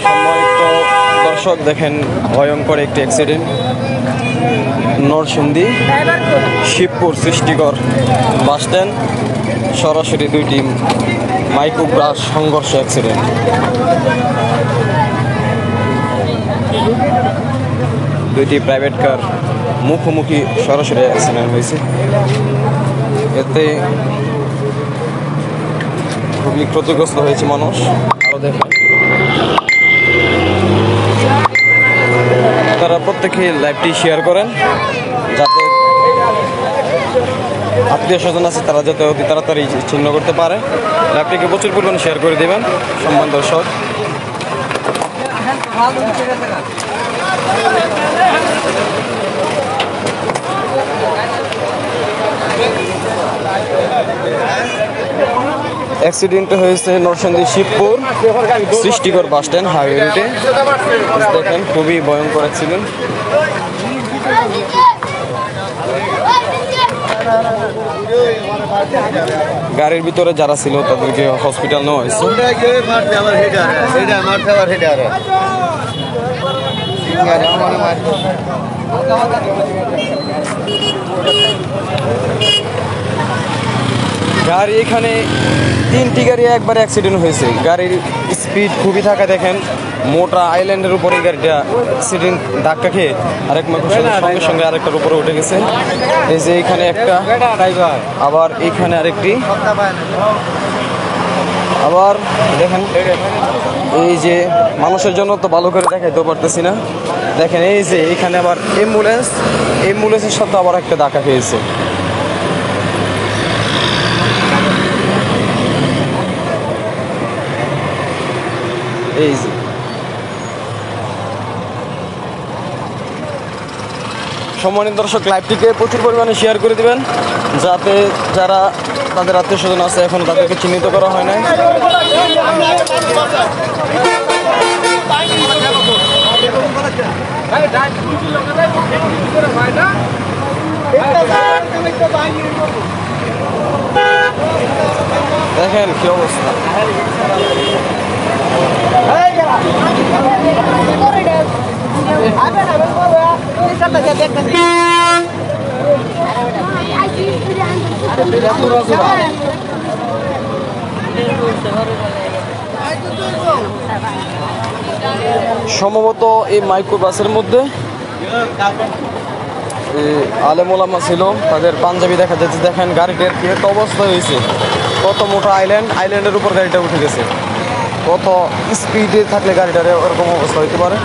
সম্মানিত দর্শক দেখেন ভয়ঙ্কর একটি অ্যাক্সিডেন্ট নরসিংদী শিবপুর সৃষ্টিকর বাস স্ট্যান্ড সরাসরি দুইটি মাইক্রোবাস সংঘর্ষ অ্যাক্সিডেন্ট। দুইটি প্রাইভেট কার মুখোমুখি সরাসরি অ্যাক্সিডেন্ট হয়েছে। এতে খুবই ক্ষতিগ্রস্ত হয়েছে মানুষ। আরো দেখেন তারা প্রত্যেকে লাইভটি শেয়ার করেন যাতে আত্মীয় স্বজন আছে তারা যাতে অতি তাড়াতাড়ি চিহ্ন করতে পারে। লাইভটিকে প্রচুর পরিমাণে শেয়ার করে দেবেন সম্মান দর্শক। অ্যাক্সিডেন্ট হয়েছে নরসিংদী শিবপুর সৃষ্টিকর বাস স্ট্যান্ড হাইওয়ে রুটে। দেখেন খুবই ভয়ঙ্কর অ্যাক্সিডেন্ট। গাড়ির ভিতরে যারা ছিল তাদেরকে হসপিটাল নেওয়া হয়েছে। গাড়ি এখানে তিনটি গাড়ি একবার অ্যাক্সিডেন্ট হয়েছে। গাড়ির স্পিড খুবই থাকা দেখেন মোটা আইল্যান্ডের উপরে গাড়িটা অ্যাক্সিডেন্ট ধাক্কা খেয়ে আরেক সঙ্গে সঙ্গে আরেকটার উপরে উঠে গেছে। এই যে এখানে একটা, আবার এইখানে আরেকটি, আবার দেখেন এই যে মানুষের জন্য তো ভালো করে দেখাইতেও পারতেছি না। দেখেন এই যে এখানে আবার অ্যাম্বুলেন্সের সাথে আবার একটা ধাক্কা খেয়েছে। এই যে সম্মানিত দর্শক লাইভটিকে প্রচুর পরিমাণে শেয়ার করে দিবেন যাতে যারা তাদের আত্মীয় স্বজন আছে এখন তাদেরকে চিহ্নিত করা হয় নাই। দেখেন কি অবস্থা। সম্ভবত এই মাইক্রোবাসের মধ্যে আলেম ওলামা ছিল, তাদের পাঞ্জাবি দেখা যাচ্ছে। দেখেন গাড়িটার কি একটা অবস্থা হয়েছে, কত মোটা আইল্যান্ডের উপর গাড়িটা উঠে গেছে। কত স্পিডে থাকলে গাড়িটার এরকম অবস্থা হইতে পারে।